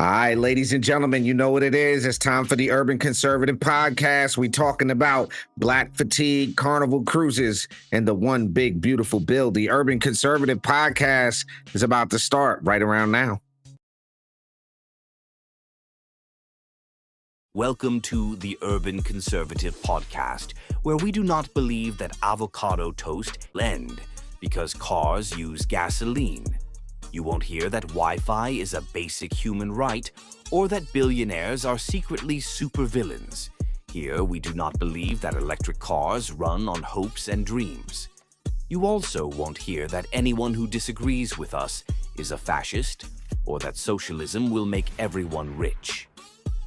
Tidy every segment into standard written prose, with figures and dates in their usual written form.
All right, ladies and gentlemen, you know what it is. It's time for the Urban Conservative Podcast. We're talking about Black fatigue, Carnival Cruises, and the one big, beautiful bill. The Urban Conservative Podcast is about to start right around now. Welcome to the Urban Conservative Podcast, where we do not believe that avocado toast lend because cars use gasoline. You won't hear that Wi-Fi is a basic human right or that billionaires are secretly supervillains. Here, we do not believe that electric cars run on hopes and dreams. You also won't hear that anyone who disagrees with us is a fascist or that socialism will make everyone rich.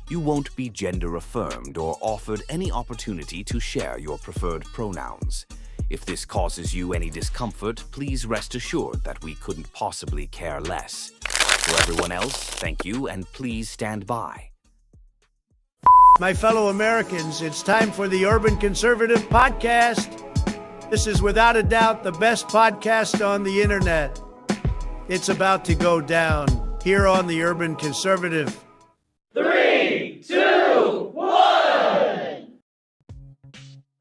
You won't be gender affirmed or offered any opportunity to share your preferred pronouns. If this causes you any discomfort, please rest assured that we couldn't possibly care less. For everyone else, thank you, and please stand by. My fellow Americans, it's time for the Urban Conservative Podcast. This is without a doubt the best podcast on the internet. It's about to go down here on the Urban Conservative. 3, 2, 1.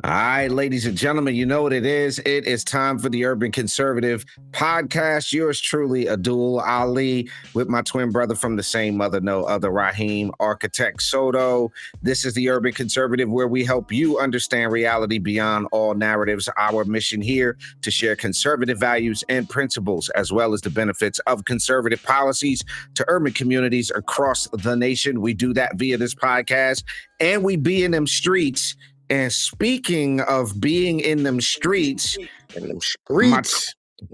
All right, ladies and gentlemen, you know what it is. It is time for the Urban Conservative Podcast. Yours truly, Abdul Ali, with my twin brother from the same mother, no other, Raheem, Architect Soto. This is the Urban Conservative, where we help you understand reality beyond all narratives. Our mission here to share conservative values and principles, as well as the benefits of conservative policies to urban communities across the nation. We do that via this podcast, and we be in them streets. And speaking of being in them streets,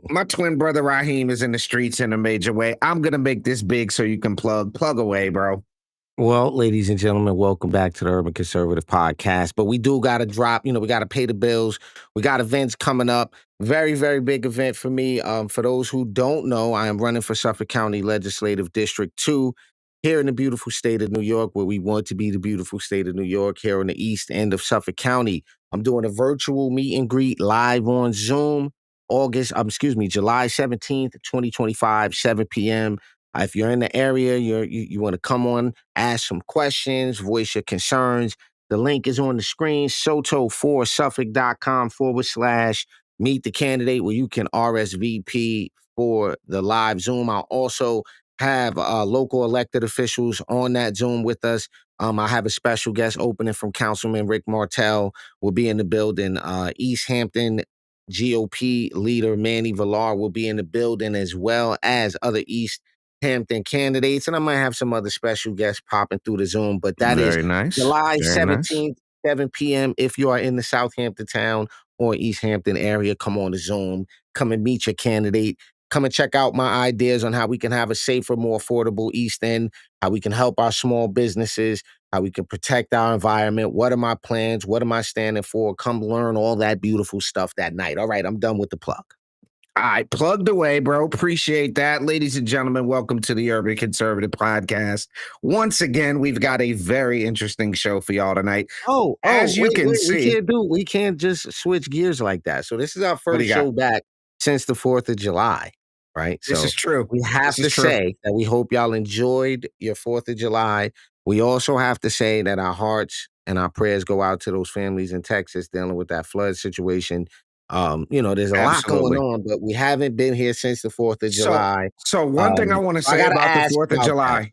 my twin brother Raheem is in the streets in a major way. I'm going to make this big so you can plug away, bro. Well, ladies and gentlemen, welcome back to the Urban Conservative Podcast. But we do got to drop, we got to pay the bills. We got events coming up. Very, very big event for me. For those who don't know, I am running for Suffolk County Legislative District 2. Here in the beautiful state of New York, where we want to be the beautiful state of New York, here on the east end of Suffolk County. I'm doing a virtual meet and greet live on Zoom, July 17th, 2025, 7 p.m. If you're in the area, you want to come on, ask some questions, voice your concerns. The link is on the screen, soto4suffolk.com/meet the candidate, where you can RSVP for the live Zoom. I'll also have local elected officials on that Zoom with us. I have a special guest opening from Councilman Rick Martell. Will be in the building. East Hampton GOP leader Manny Villar will be in the building, as well as other East Hampton candidates. And I might have some other special guests popping through the Zoom. But that is July 17th, 7 p.m. If you are in the Southampton town or East Hampton area, come on the Zoom. Come and meet your candidate. Come and check out my ideas on how we can have a safer, more affordable East End, how we can help our small businesses, how we can protect our environment. What are my plans? What am I standing for? Come learn all that beautiful stuff that night. All right, I'm done with the plug. All right, plugged away, bro. Appreciate that. Ladies and gentlemen, welcome to the Urban Conservative Podcast. Once again, we've got a very interesting show for y'all tonight. As you can see, we can't just switch gears like that. So this is our first show back since the 4th of July, right? This is true. We have to say that we hope y'all enjoyed your 4th of July. We also have to say that our hearts and our prayers go out to those families in Texas dealing with that flood situation. There's a lot going on, but we haven't been here since the 4th of July. So one thing I want to say about the 4th of July,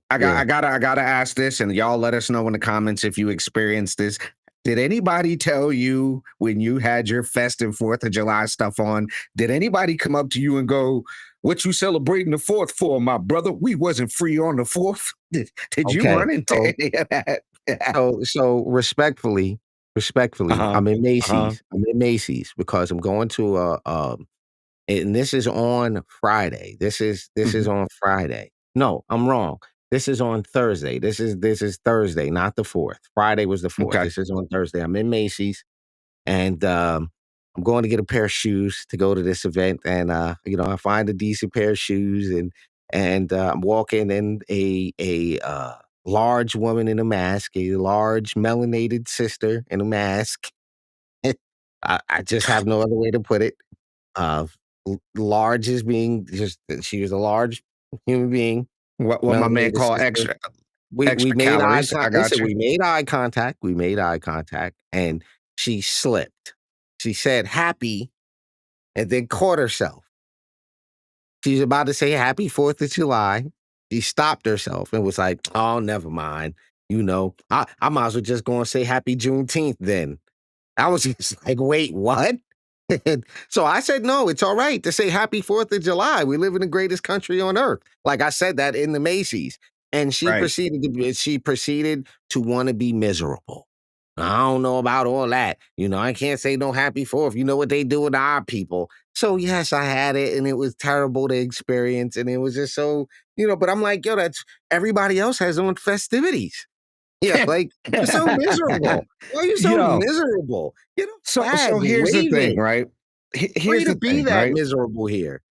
I gotta ask this, and y'all let us know in the comments if you experienced this. Did anybody tell you when you had your festive 4th of July stuff on, did anybody come up to you and go, "What you celebrating the 4th for, my brother? We wasn't free on the 4th." Did you run into any of that? So respectfully, I'm in Macy's. I'm in Macy's because I'm going to and this is on Friday. This is on Friday. No, I'm wrong. This is on Thursday. This is Thursday, not the 4th. Friday was the 4th. Okay. This is on Thursday. I'm in Macy's, and I'm going to get a pair of shoes to go to this event. And I find a decent pair of shoes, and I'm walking in a large woman in a mask, a large melanated sister in a mask. I just have no other way to put it. Large as being just, she was a large human being What my man Melanated call sister. We extra made eye calories. I contact. got Listen, you. we made eye contact. We made eye contact, and she slipped. She said happy, and then caught herself. She's about to say happy 4th of July. She stopped herself and was like, "Oh, never mind. You know, I might as well just go and say happy Juneteenth then." I was just like, "Wait, what?" So I said, "No, it's all right to say happy 4th of July. We live in the greatest country on earth." Like I said that in the Macy's. And Right. she proceeded to want to be miserable. I don't know about all that. You know, I can't say no happy 4th. You know what they do with our people. So yes, I had it and it was terrible to experience. And it was just so, but I'm like, yo, that's everybody else has on festivities. Yeah, like you're so miserable. Why are you so Yo, miserable? Get a flag, so here's the wave thing, it. right? Free Here's to the be thing, that right? miserable here.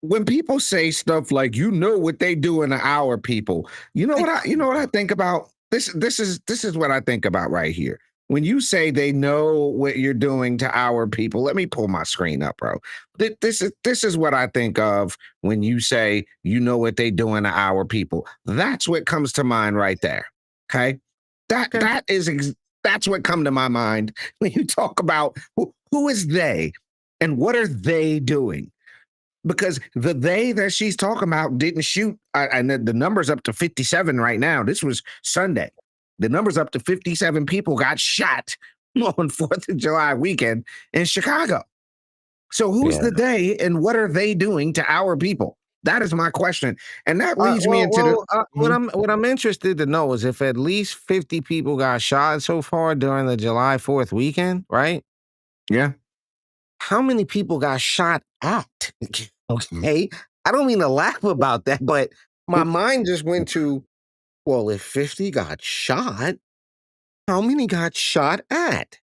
When people say stuff like you know what they do in our people, you know what I think about? This is what I think about right here. When you say they know what you're doing to our people, let me pull my screen up, bro. This is what I think of when you say you know what they doing to our people. That's what comes to mind right there. Okay, that Okay. that is that's what come to my mind when you talk about who is they and what are they doing, because the they that she's talking about didn't shoot, and the number's up to 57 right now. This was Sunday. The number's up to 57 people got shot on 4th of July weekend in Chicago. So who's Yeah. the they and what are they doing to our people? That is my question. And that leads me into the Mhm. What I'm interested to know is if at least 50 people got shot so far during the July 4th weekend, right? Yeah. How many people got shot at? Okay. I don't mean to laugh about that, but my mind just went to, well, if 50 got shot, how many got shot at?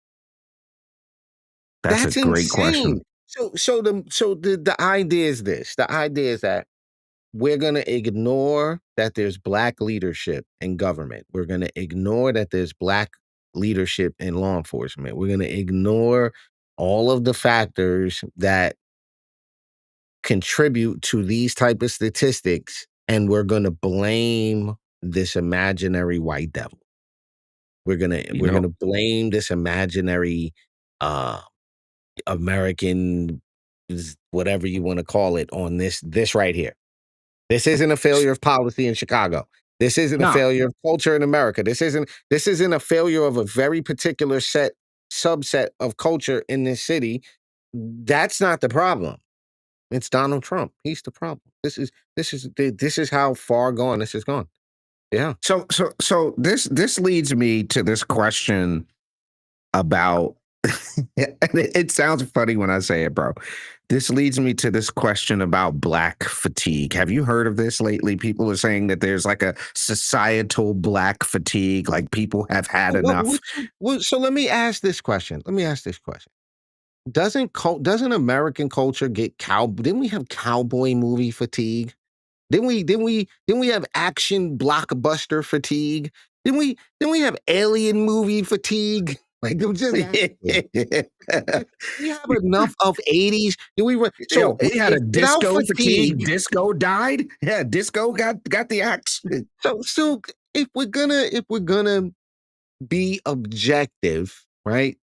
That's a That's great insane. question. So the idea is this. The idea is that we're gonna ignore that there's black leadership in government. We're gonna ignore that there's black leadership in law enforcement. We're gonna ignore all of the factors that contribute to these type of statistics, and we're gonna blame this imaginary white devil. We're gonna You we're know, gonna blame this imaginary uh American whatever you want to call it on this right here. This isn't a failure of policy in Chicago. This isn't a no. failure of culture in America. This isn't a failure of a very particular subset of culture in this city. That's not the problem. It's Donald Trump. He's the problem. This is how far gone this has gone. Yeah. So this leads me to this question about and it sounds funny when I say it, bro. This leads me to this question about black fatigue. Have you heard of this lately? People are saying that there's like a societal black fatigue, like people have had enough. So let me ask this question. Doesn't American culture get didn't we have cowboy movie fatigue? Didn't we have action blockbuster fatigue? Didn't we have alien movie fatigue? Like I'm just asking. We have enough of 80s. Do we Yo, so he had if a without disco fatigue. fatigue, Disco died. Yeah, disco got the axe. so if we're gonna be objective, right?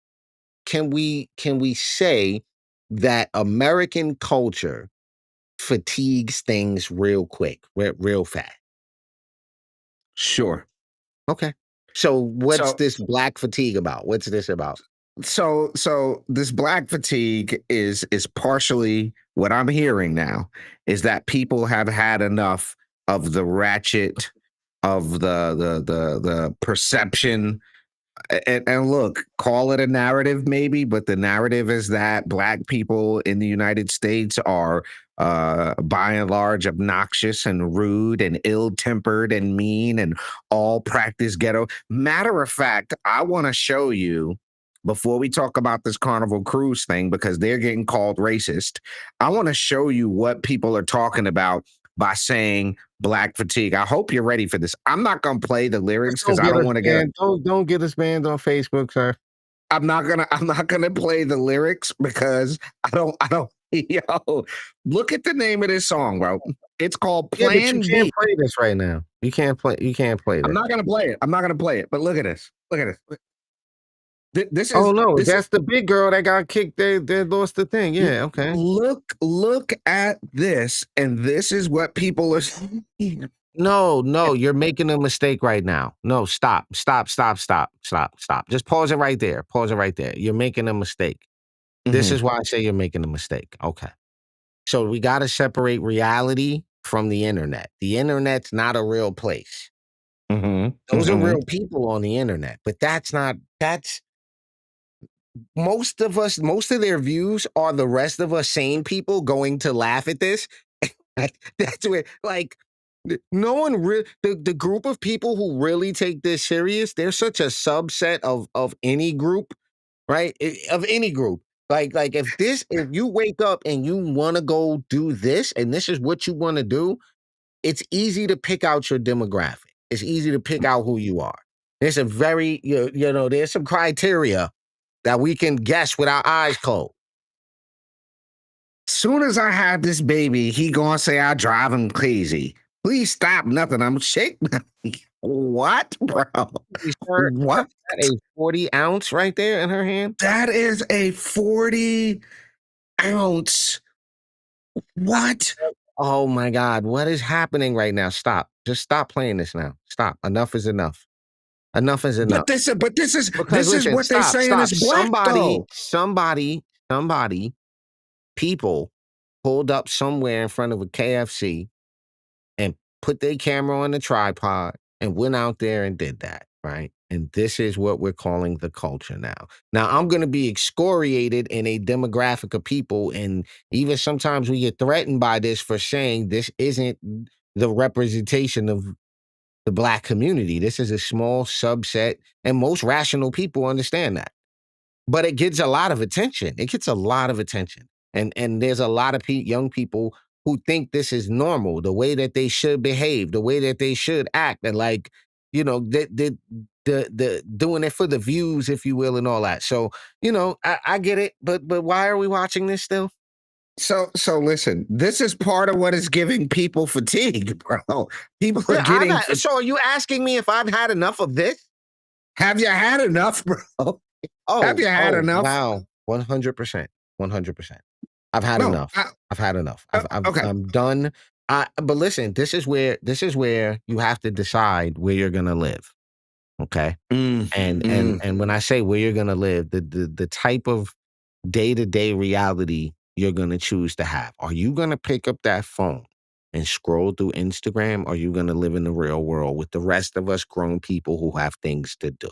Can we say that American culture fatigues things real quick, real fast? Sure. Okay. So what's So this black fatigue about? What's this about? so this black fatigue is partially what I'm hearing now is that people have had enough of the ratchet, of the perception, and look, call it a narrative maybe, but the narrative is that black people in the United States are by and large obnoxious and rude and ill-tempered and mean and all practice ghetto. Matter of fact, I want to show you before we talk about this Carnival Cruise thing because they're getting called racist. I want to show you what people are talking about by saying black fatigue. I hope you're ready for this. I'm not gonna play the lyrics because Don't I get don't us want to get. banned. Don't get us banned on Facebook, sir. I'm not gonna play the lyrics because I don't Yo, look at the name of this song, bro. It's called Yeah, but you Plan can't B. play this right now. You can't play I'm this. not gonna play it. I'm not gonna play it. But look at this. Look at this. This Oh, is no, this is that's the big girl that got kicked. They lost the thing. Yeah, okay. look at this, and this is what people are saying. No, you're making a mistake right now. No, stop. Just pause it right there. Pause it right there. You're making a mistake. This Mhm, is why I say you're making a mistake. Okay. So we gotta separate reality from the internet. The internet's not a real place. mhm, Those are mhm. real people on the internet, but that's most of us, most of their views are the rest of us sane people going to laugh at this. That's where, like, no one really, the group of people who really take this serious, they're such a subset of any group, right? Of any group. Like if you wake up and you want to go do this and this is what you want to do, it's easy to pick out your demographic. It's easy to pick out who you are. There's a very, there's some criteria that we can guess with our eyes closed. Soon as I have this baby, he gonna say I drive him crazy. Please stop nothing. I'm shaking. What, bro? You sure What? that a 40-ounce right there in her hand? That is a 40-ounce. What? Oh my God, what is happening right now? Stop. Just stop playing this now. Stop. Enough is enough. Enough is enough. But this Because is listen, what they saying stop. is black though. Somebody, people pulled up somewhere in front of a KFC and put their camera on the tripod and went out there and did that, right? And this is what we're calling the culture now. Now, I'm going to be excoriated in a demographic of people, and even sometimes we get threatened by this for saying this isn't the representation of the Black community. This is a small subset, and most rational people understand that. But it gets a lot of attention. It gets a lot of attention. And there's a lot of young people who think this is normal, the way that they should behave, the way that they should act, and like, the doing it for the views, if you will, and all that. So, I get it, but why are we watching this still? So listen, this is part of what is giving people fatigue, bro. People are Yeah, getting. so are you asking me if I've had enough of this? Have you had enough, bro? Have you had enough? Wow. 100%. 100%. I've had No. enough. I've had enough. Okay. I'm done. But listen, this is where you have to decide where you're gonna live. Okay. Mm, And when I say where you're gonna live, the type of day-to-day reality you're gonna choose to have. Are you gonna pick up that phone and scroll through Instagram? Or are you gonna live in the real world with the rest of us grown people who have things to do?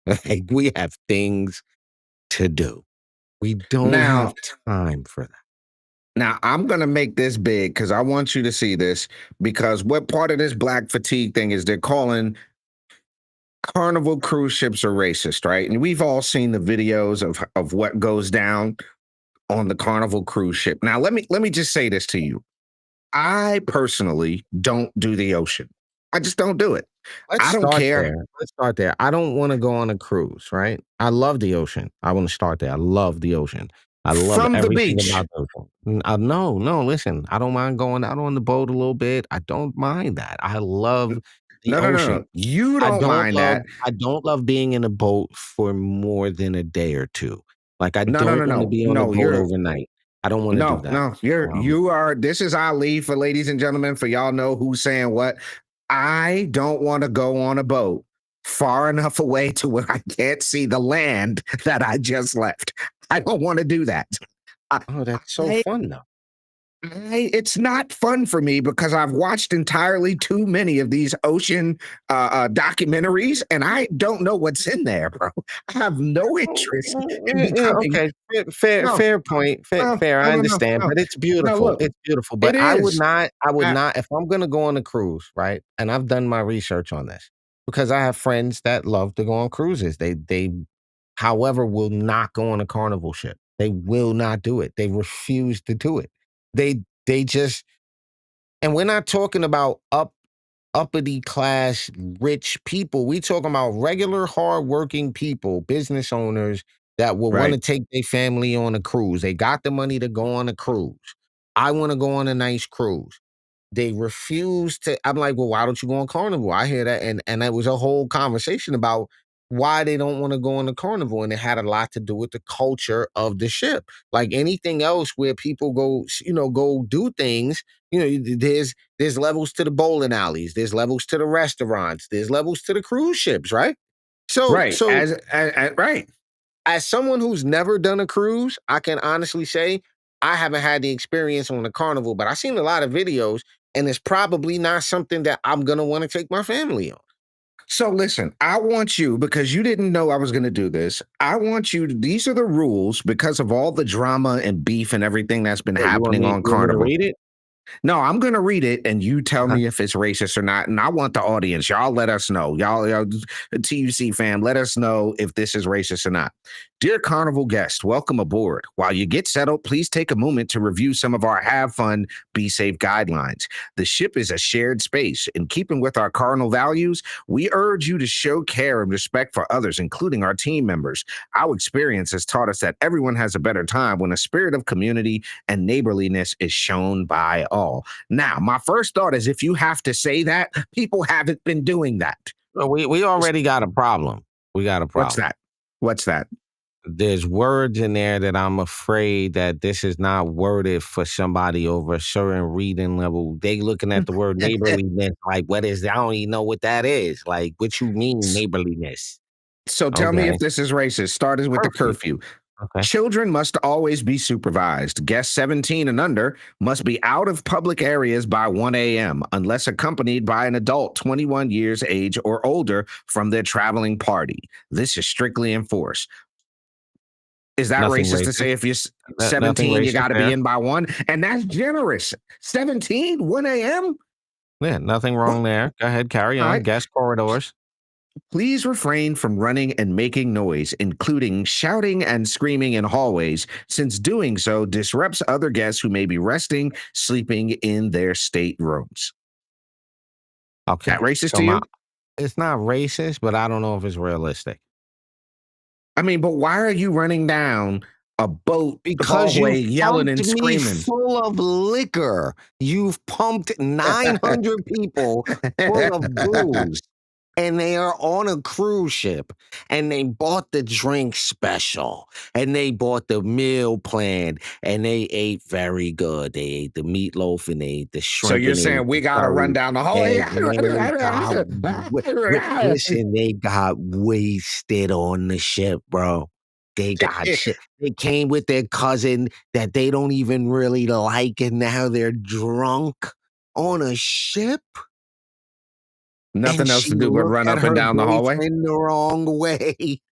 Like, we have things to do. We don't Now, have time for that. now I'm gonna make this big because I want you to see this. Because what part of this black fatigue thing is they're calling Carnival cruise ships are racist, right? And we've all seen the videos of what goes down on the Carnival cruise ship. Now, let me just say this to you. I personally don't do the ocean. I just don't do it. Let's I don't start care. there. Let's start there. I don't wanna go on a cruise, right? I love the ocean. I wanna start there. I love the ocean. I love From the everything beach. about the ocean. No, listen, I don't mind going out on the boat a little bit. I don't mind that. I love the No, no, no, ocean. no. You don't mind that. I don't love being in a boat for more than a day or 2. Like, I No, no, no, don't wanna no. be on a No, boat you're overnight. I don't wanna do no, that. no. You're Um you are this is Ali for ladies and gentlemen, for y'all know who's saying what. I don't want to go on a boat far enough away to where I can't see the land that I just left. I don't want to do that. I, Oh, that's so I fun, though. it's not fun for me because I've watched entirely too many of these ocean documentaries, and I don't know what's in there, bro. I have no interest in Yeah, becoming okay. Fair no, fair point. no, Fair, no, I no, no, understand, no. but it's No, beautiful. look, It's beautiful, it but is. I would I, not if I'm gonna go on a cruise, right? And I've done my research on this because I have friends that love to go on cruises. They however will not go on a Carnival ship. They will not do it. They refuse to do it. They just, and we're not talking about uppity class rich people. We talking about regular hardworking people, business owners that will want Right. to take their family on a cruise. They got the money to go on a cruise. I want to go on a nice cruise. They refuse to. I'm like, well, why don't you go on Carnival? I hear that, and there was a whole conversation about why they don't want to go on the Carnival, and it had a lot to do with the culture of the ship. Like anything else, where people go, go do things. There's levels to the bowling alleys. There's levels to the restaurants. There's levels to the cruise ships, right? So, Right. so Right. as someone who's never done a cruise, I can honestly say I haven't had the experience on the Carnival, but I've seen a lot of videos, and it's probably not something that I'm gonna want to take my family on. So listen, I want you, because you didn't know I was going to do this. I want you, these are the rules because of all the drama and beef and everything that's been What, happening on you want me to Carnival. read it? No, I'm going to read it and you tell Uh-huh. me if it's racist or not. And I want the audience, y'all let us know. Y'all, TUC fam, let us know if this is racist or not. Dear Carnival guests, welcome aboard. While you get settled, please take a moment to review some of our have fun, be safe guidelines. The ship is a shared space. In keeping with our Cardinal values, we urge you to show care and respect for others, including our team members. Our experience has taught us that everyone has a better time when a spirit of community and neighborliness is shown by all. Now, my first thought is if you have to say that, people haven't been doing that. Well, we already got a problem. We got a What's problem. that? What's that? There's words in there that I'm afraid that this is not worded for somebody over a certain reading level. They looking at the word neighborliness like, what is that? I don't even know what that is. Like, what you mean neighborliness? So tell me Okay. if this is racist. Started with the Curfew. curfew. Okay. Children must always be supervised. Guests 17 and under must be out of public areas by 1 a.m. unless accompanied by an adult 21 years age or older from their traveling party. This is strictly enforced. Is that Nothing racist to racist. say if you're Nothing 17, you racist got to be there. in by 1? And that's generous. 17, 1 a.m.? Yeah, nothing wrong there. Go ahead, carry All on. right. Guest corridors. Please refrain from running and making noise, including shouting and screaming in hallways, since doing so disrupts other guests who may be resting, sleeping in their staterooms. Okay. That racist So to you? it's not racist, but I don't know if it's realistic. I mean, but why are you running down a boat Because hallway you've yelling pumped and me screaming? full of liquor. You've pumped 900 people full of booze. And they are on a cruise ship, and they bought the drink special, and they bought the meal plan, and they ate very good. They ate the meatloaf, and they ate the So shrimp, you're and they ate saying we the got to run curry. down the hallway? Listen, they got wasted on the ship, bro. They got shit. They came with their cousin that they don't even really like, and now they're drunk on a ship. Nothing And else she to do but looked run at up and her down the hallway? boyfriend the wrong way.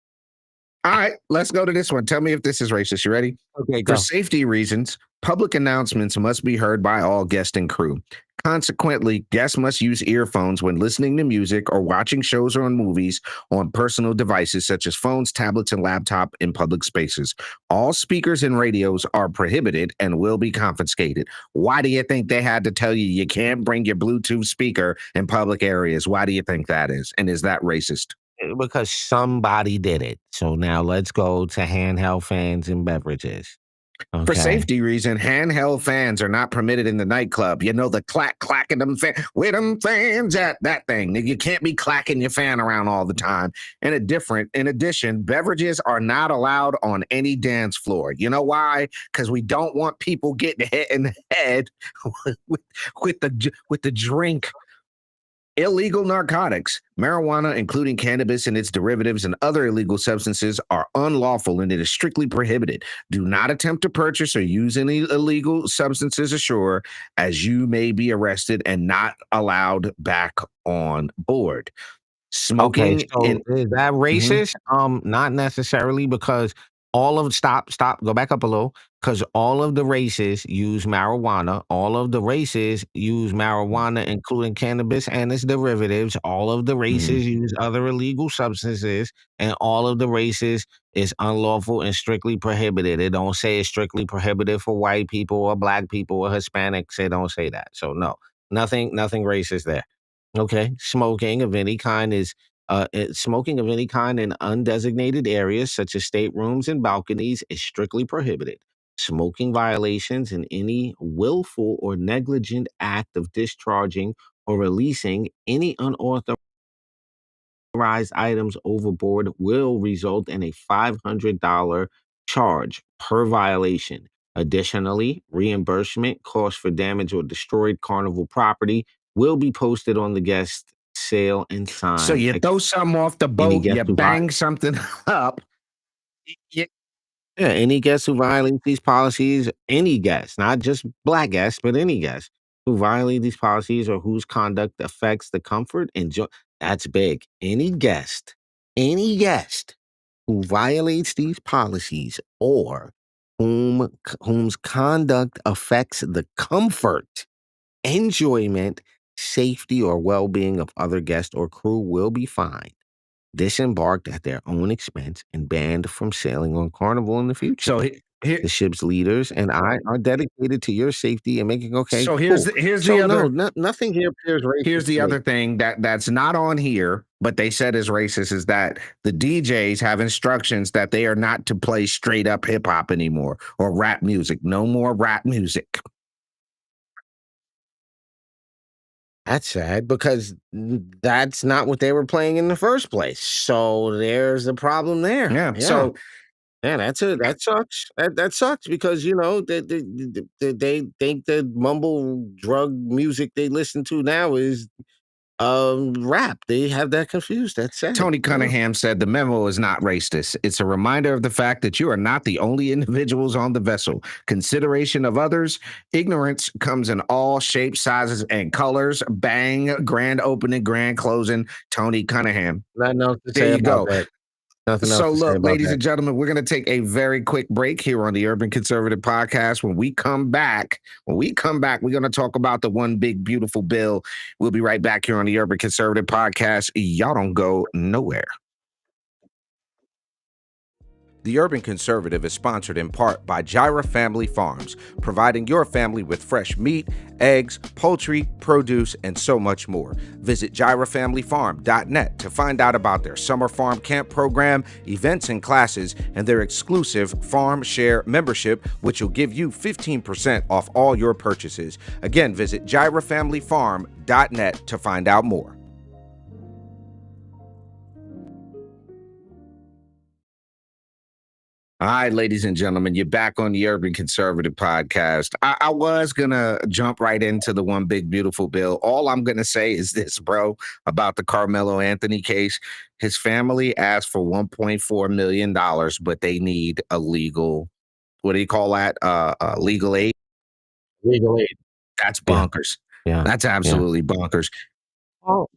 All right, let's go to this one. Tell me if this is racist. You ready? Okay, For go. safety reasons, public announcements must be heard by all guests and crew. Consequently, guests must use earphones when listening to music or watching shows or movies on personal devices such as phones, tablets, and laptop in public spaces. All speakers and radios are prohibited and will be confiscated. Why do you think they had to tell you you can't bring your Bluetooth speaker in public areas? Why do you think that is? And is that racist? Because somebody did it. So now let's go to handheld fans and beverages. For Okay. safety reason, handheld fans are not permitted in the nightclub. You know, the clacking them where them fans at, that thing. You can't be clacking your fan around all the time. In addition, beverages are not allowed on any dance floor. You know why? Because we don't want people getting hit in the head with the drink. Illegal narcotics, marijuana, including cannabis and its derivatives and other illegal substances, are unlawful and it is strictly prohibited. Do not attempt to purchase or use any illegal substances ashore, as you may be arrested and not allowed back on board. Okay, Smoking so in. is that Mhm. racist? Not necessarily, because stop, go back up a little, because all of the races use marijuana. All of the races use marijuana, including cannabis and its derivatives. All of the Mhm. races use other illegal substances, and all of the races is unlawful and strictly prohibited. It don't say it's strictly prohibited for white people or black people or Hispanics. It don't say that. So no, nothing racist there. Okay, smoking of any kind is Smoking of any kind in undesignated areas, such as staterooms and balconies, is strictly prohibited. Smoking violations in any willful or negligent act of discharging or releasing any unauthorized items overboard will result in a $500 charge per violation. Additionally, reimbursement costs for damage or destroyed Carnival property will be posted on the guest sale and So sign. you throw something off the Any boat, guest you who bang something up. Yeah, any guest who violates these policies, any guest, not just black guests, but any guest who violate these policies or whose conduct affects the comfort and joy. That's big. Any guest who violates these policies or whom's conduct affects the comfort, enjoyment, safety, or well-being of other guests or crew will be fined, disembarked at their own expense, and banned from sailing on Carnival in the future. So here, The ship's leaders and I are dedicated to your safety and making okay, so cool. here's the So other nothing here appears here's racist the to me. other thing that's not on here, but they said is racist is that the DJs have instructions that they are not to play straight up hip hop anymore or rap music. No more rap music. That's sad because that's not what they were playing in the first place. So there's a problem there. Yeah. Yeah. So Yeah, that sucks. That sucks because they think the mumble drug music they listen to now is rap. They have that confused. That's sad. Tony Yeah. Cunningham said the memo is not racist. It's a reminder of the fact that you are not the only individuals on the vessel. Consideration of others. Ignorance comes in all shapes, sizes, and colors. Bang, grand opening, grand closing. Tony Cunningham. Nothing else to There say you about go. that. Nothing else So, to say look, about ladies that. and gentlemen, we're going to take a very quick break here on the Urban Conservative Podcast. When we come back, we're going to talk about the one big, beautiful bill. We'll be right back here on the Urban Conservative Podcast. Y'all don't go nowhere. The Urban Conservative is sponsored in part by Gyra Family Farms, providing your family with fresh meat, eggs, poultry, produce, and so much more. Visit gyrafamilyfarm.net to find out about their summer farm camp program, events and classes, and their exclusive Farm Share membership, which will give you 15% off all your purchases. Again, visit gyrafamilyfarm.net to find out more. All right, ladies and gentlemen, you're back on the Urban Conservative Podcast. I was going to jump right into the one big, beautiful bill. All I'm going to say is this, bro, about the Carmelo Anthony case. His family asked for $1.4 million, but they need a legal, what do you call that? Legal aid. Legal aid. That's Yeah. bonkers. Yeah. That's absolutely bonkers. Oh,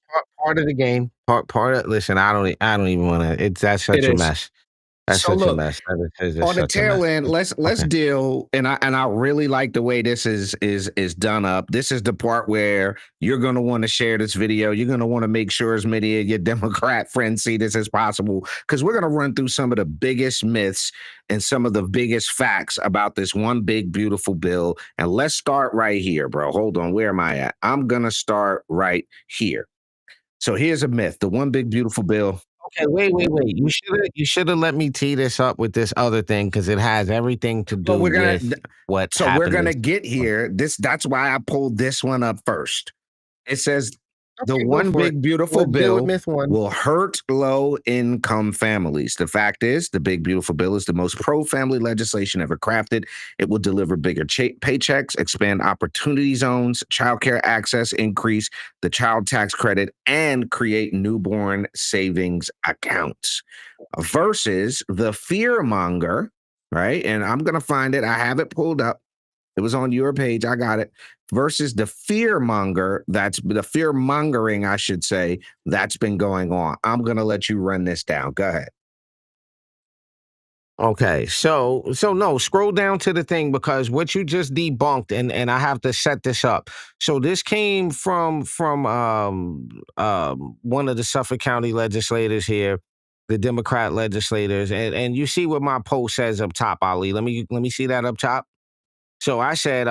part of the game. Part of listen, I don't even want to. That's such It a is. mess. That's So such a look, mess. That is on the such a tail mess. end, let's Okay. deal, and I really like the way this is done up. This is the part where you're gonna want to share this video. You're gonna want to make sure as many of your Democrat friends see this as possible, because we're gonna run through some of the biggest myths and some of the biggest facts about this one big beautiful bill. And let's start right here, bro. Hold on, where am I at? I'm gonna start right here. So here's a myth: the one big beautiful bill. Okay, wait. You should have let me tee this up with this other thing because it has everything to do But we're gonna with what So we're happened. gonna get here. That's why I pulled this one up first. It says the Okay, go one for it. big beautiful Let's deal with bill myth one. will hurt low income families. The fact is, the big beautiful bill is the most pro family legislation ever crafted. It will deliver bigger paychecks, expand opportunity zones, childcare access, increase the child tax credit, and create newborn savings accounts. Versus the fear monger, right? And I'm gonna find it. I have it pulled up. It was on your page. I got it. Versus the fear monger, that's the fear mongering, I should say, that's been going on. I'm going to let you run this down. Go ahead. Okay, so no, scroll down to the thing because what you just debunked, and I have to set this up. So this came from one of the Suffolk County legislators here, the Democrat legislators, and you see what my post says up top, Ali. Let me see that up top. So I said,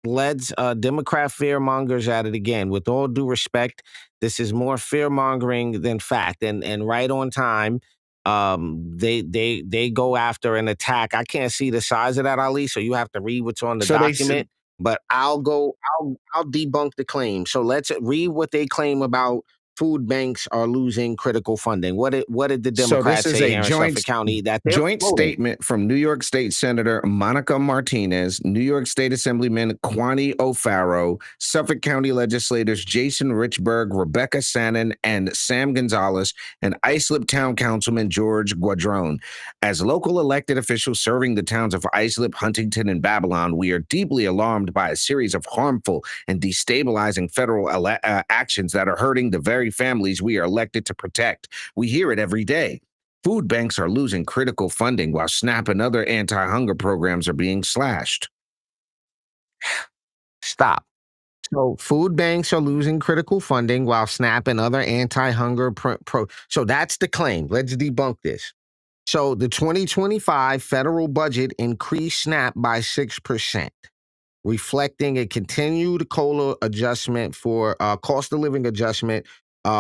let's Democrat fearmongers at it again. With all due respect, This is more fear mongering than fact. And right on time, they go after an attack. I can't see the size of that, Ali, so you have to read what's on the So they document. But I'll debunk the claim. So let's read what they claim about food banks are losing critical funding. What did the So this Democrats is say a here in Suffolk County that they're joint floating? statement from New York State Senator Monica Martinez, New York State Assemblyman Kwani O'Farrow, Suffolk County legislators Jason Richburg, Rebecca Sannon, and Sam Gonzalez, and Islip Town Councilman George Guadrone. As local elected officials serving the towns of Islip, Huntington, and Babylon, we are deeply alarmed by a series of harmful and destabilizing federal actions that are hurting the very families we are elected to protect. We hear it every day. Food banks are losing critical funding while SNAP and other anti-hunger programs are being slashed. Stop. So food banks are losing critical funding while SNAP and other anti-hunger so that's the claim. Let's debunk this. So the 2025 federal budget increased SNAP by 6%, reflecting a continued COLA adjustment for cost of living adjustment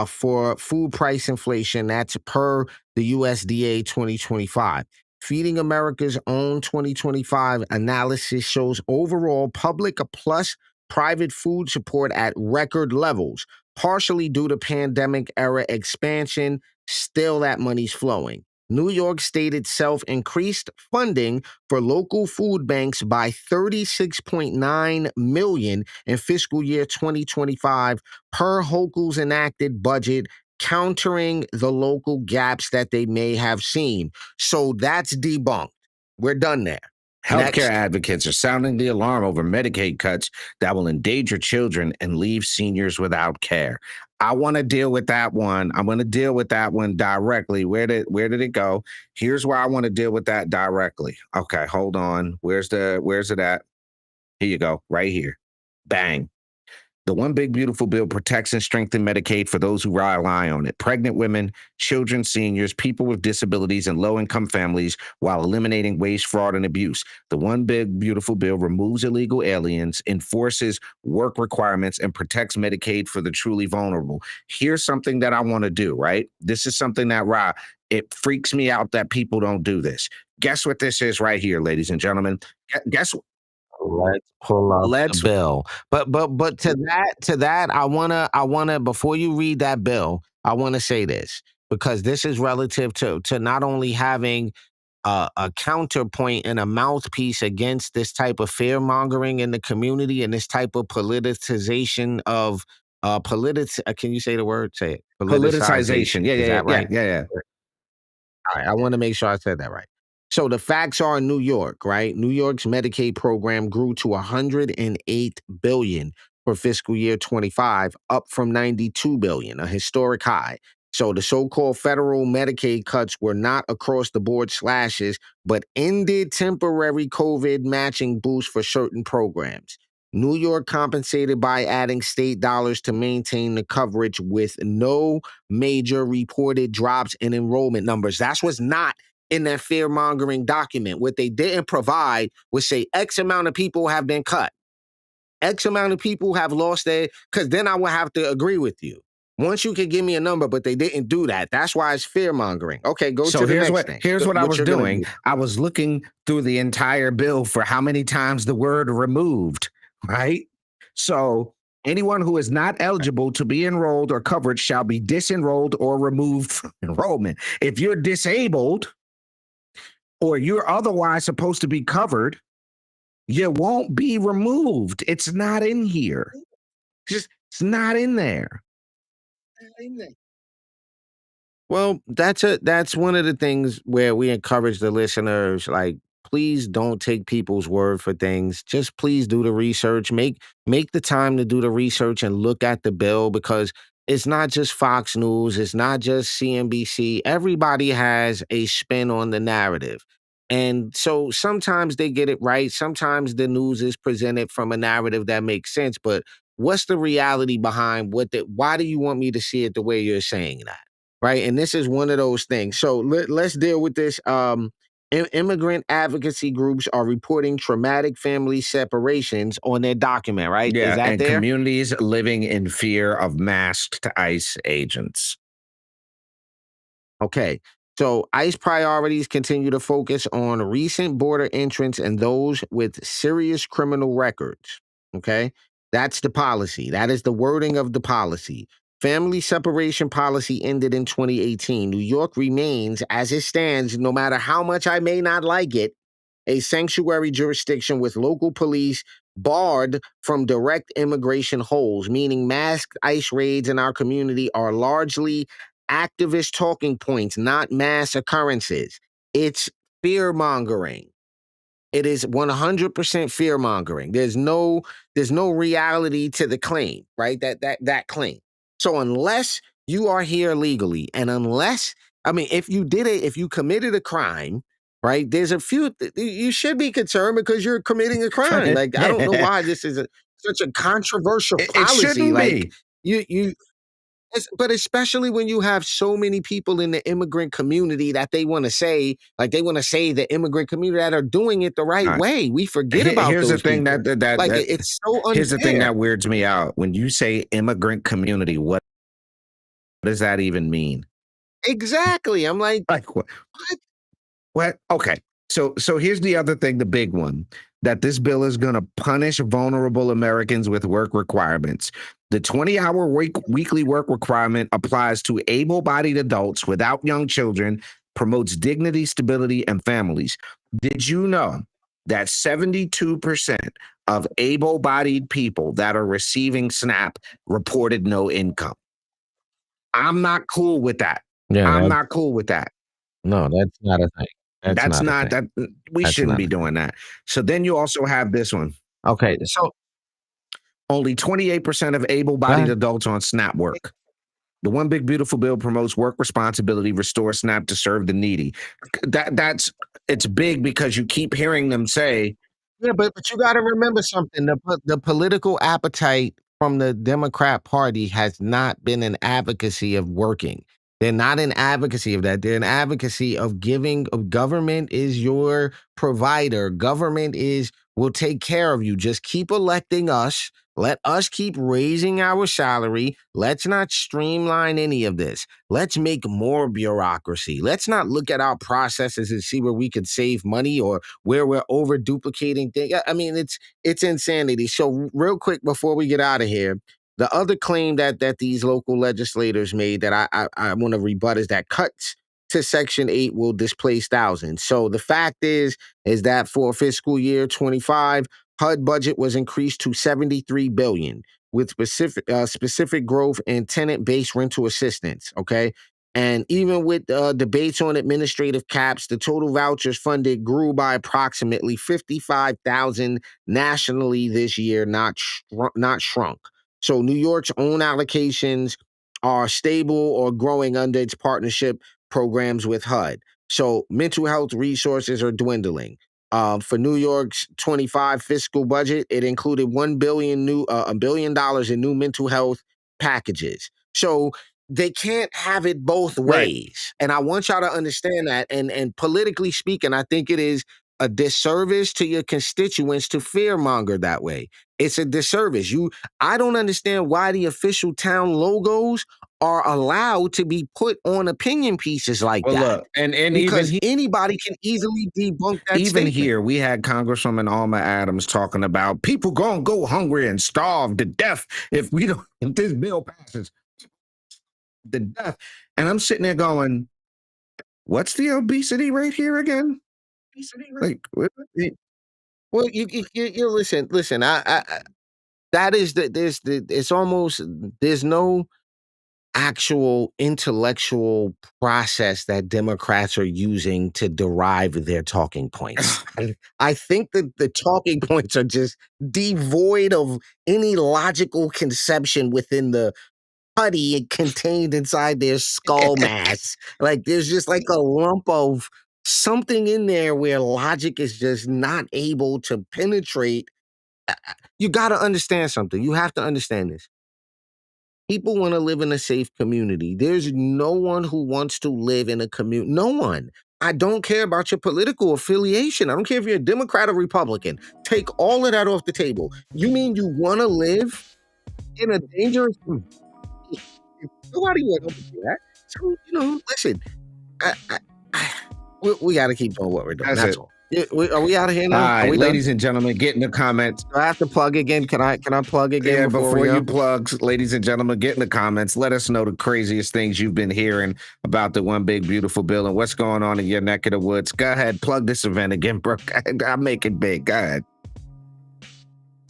for food price inflation. That's per the USDA 2025. Feeding America's own 2025 analysis shows overall public plus private food support at record levels, partially due to pandemic era expansion. Still, that money's flowing. New York State itself increased funding for local food banks by $36.9 million in fiscal year 2025 per Hochul's enacted budget, countering the local gaps that they may have seen. So that's debunked. We're done there. Healthcare advocates are sounding the alarm over Medicaid cuts that will endanger children and leave seniors without care. I want to deal with that one. I'm going to deal with that one directly. Where did it go? Here's where I want to deal with that directly. Okay, hold on. Where's it at? Here you go, right here. Bang. The One Big Beautiful Bill protects and strengthens Medicaid for those who rely on it. Pregnant women, children, seniors, people with disabilities, and low-income families, while eliminating waste, fraud, and abuse. The One Big Beautiful Bill removes illegal aliens, enforces work requirements, and protects Medicaid for the truly vulnerable. Here's something that I want to do, right? This is something that, it freaks me out that people don't do this. Guess what this is right here, ladies and gentlemen? Guess Let's pull up the bill. But to that, I wanna before you read that bill, I wanna say this because this is relative to not only having a counterpoint and a mouthpiece against this type of fear mongering in the community and this type of politicization of can you say the word? Say it. politicization. Yeah, Is that right? yeah. All right, I want to make sure I said that right. So the facts are New York, right? New York's Medicaid program grew to $108 billion for fiscal year 25, up from $92 billion, a historic high. So the so-called federal Medicaid cuts were not across the board slashes, but ended temporary COVID matching boosts for certain programs. New York compensated by adding state dollars to maintain the coverage with no major reported drops in enrollment numbers. That's what's not in that fear-mongering document. What they didn't provide was say X amount of people have been cut. X amount of people have lost their, because then I would have to agree with you. Once you could give me a number, but they didn't do that. That's why it's fear-mongering. Okay, go to the next thing. Here's what I was you're gonna doing. do. I was looking through the entire bill for how many times the word removed, right? So anyone who is not eligible to be enrolled or covered shall be disenrolled or removed from enrollment. If you're disabled or you're otherwise supposed to be covered, you won't be removed. It's not in here. It's not in there. Well, that's one of the things where we encourage the listeners, like, please don't take people's word for things. Just please do the research. Make the time to do the research and look at the bill because it's not just Fox News, it's not just CNBC. Everybody has a spin on the narrative. And so sometimes they get it right. Sometimes the news is presented from a narrative that makes sense, but what's the reality behind why do you want me to see it the way you're saying that? Right. And this is one of those things. So let's deal with this. Immigrant advocacy groups are reporting traumatic family separations on their document, right? Is Yeah, that and there? communities living in fear of masked ICE agents. Okay. So ICE priorities continue to focus on recent border entrants and those with serious criminal records. Okay. That's the policy. That is the wording of the policy. Family separation policy ended in 2018. New York remains, as it stands, no matter how much I may not like it, a sanctuary jurisdiction with local police barred from direct immigration holds, meaning masked ICE raids in our community are largely activist talking points, not mass occurrences. It's fear mongering. It is 100% fear mongering. There's no reality to the claim, right? That claim. So unless you are here legally, and unless I mean, if you committed a crime, right? There's a few you should be concerned because you're committing a crime. Like I don't know why this is such a controversial It policy. shouldn't Like be. you but especially when you have so many people in the immigrant community that they want to say the immigrant community that are doing it the right All right. way. We forget about Here's the those thing people. Like it's so here's the thing unfair. that weirds me out. When you say immigrant community, what does that even mean? Exactly. I'm like, Like what? what? What? Okay. So here's the other thing, the big one, that this bill is going to punish vulnerable Americans with work requirements. The 20-hour weekly work requirement applies to able-bodied adults without young children, promotes dignity, stability, and families. Did you know that 72% of able-bodied people that are receiving SNAP reported no income? I'm not cool with that. Yeah, I'm not cool with that. no, that's not a thing. That's That's not a not thing. that we That's shouldn't not be a thing. doing that. So then you also have this one. Okay, so Only 28% of go able-bodied ahead. adults on SNAP work. The One Big Beautiful Bill promotes work responsibility, restores SNAP to serve the needy. That's it's big because you keep hearing them say, Yeah, but you got to remember something. The political appetite from the Democrat Party has not been an advocacy of working. They're not an advocacy of that. They're an advocacy of giving. Of government is your provider. Government is will take care of you. Just keep electing us. Let us keep raising our salary. Let's not streamline any of this. Let's make more bureaucracy. Let's not look at our processes and see where we could save money or where we're over duplicating things. I mean, it's insanity. So real quick before we get out of here, the other claim that these local legislators made that I want to rebut is that cuts to Section 8 will displace thousands. So the fact is that for fiscal year 25, HUD budget was increased to 73 billion with specific growth in tenant-based rental assistance. Okay. And even with debates on administrative caps, the total vouchers funded grew by approximately 55,000 nationally this year, not shrunk. So New York's own allocations are stable or growing under its partnership programs with HUD. So mental health resources are dwindling. For New York's 25 fiscal budget, it included $1 billion in new mental health packages. So they can't have it both right. ways. And I want y'all to understand that. And politically speaking, I think it is a disservice to your constituents to fearmonger that way. It's a disservice. I don't understand why the official town logos are allowed to be put on opinion pieces like Well, that. look, and Because anybody can easily debunk that even statement. here, we had Congresswoman Alma Adams talking about people gonna go hungry and starve to death if we don't if this bill passes to death. And I'm sitting there going, what's the obesity rate here again? Like, Well, you listen. That is it's almost there's no actual intellectual process that Democrats are using to derive their talking points. I think that the talking points are just devoid of any logical conception within the putty contained inside their skull mass. Like there's just like a lump of something in there where logic is just not able to penetrate. You got to understand something. You have to understand this. People want to live in a safe community. There's no one who wants to live in a community. No one. I don't care about your political affiliation. I don't care if you're a Democrat or Republican. Take all of that off the table. You mean you want to live in a dangerous... Nobody would do that. So, listen, we got to keep doing what we're doing. That's all. Are we out of here now? All right, we ladies done? and gentlemen, get in the comments. Do I have to plug again? Can I plug again? Yeah, before we you plug, ladies and gentlemen, get in the comments. Let us know the craziest things you've been hearing about the One Big Beautiful Bill and what's going on in your neck of the woods. Go ahead, plug this event again, bro. I'll make it big. Go ahead.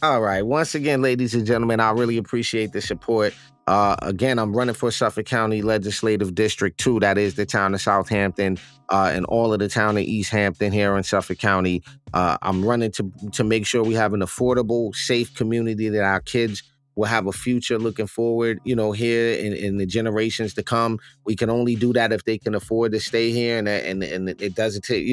All right. Once again, ladies and gentlemen, I really appreciate the support. Again, I'm running for Suffolk County Legislative District 2. That is the town of Southampton and all of the town of East Hampton here in Suffolk County. I'm running to make sure we have an affordable, safe community that our kids will have a future looking forward, here in the generations to come. We can only do that if they can afford to stay here, and it doesn't take,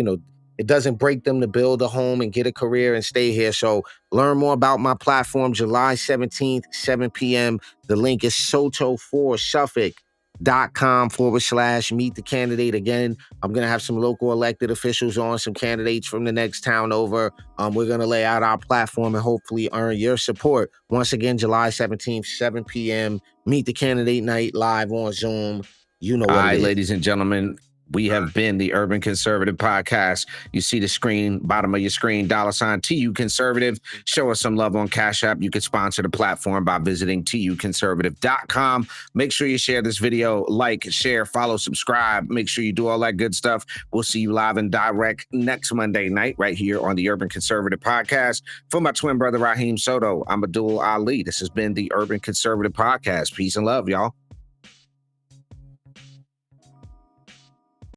it doesn't break them to build a home and get a career and stay here. So learn more about my platform, July 17th, 7 p.m. The link is soto4suffolk.com/meet the candidate. Again, I'm going to have some local elected officials on, some candidates from the next town over. We're going to lay out our platform and hopefully earn your support. Once again, July 17th, 7 p.m. Meet the Candidate Night live on Zoom. You know what it is. All right, ladies and gentlemen. We have been the Urban Conservative Podcast. You see the screen, bottom of your screen, $ TU Conservative. Show us some love on Cash App. You can sponsor the platform by visiting tuconservative.com. Make sure you share this video, like, share, follow, subscribe. Make sure you do all that good stuff. We'll see you live and direct next Monday night right here on the Urban Conservative Podcast. For my twin brother, Raheem Soto, I'm Abdul Ali. This has been the Urban Conservative Podcast. Peace and love, y'all.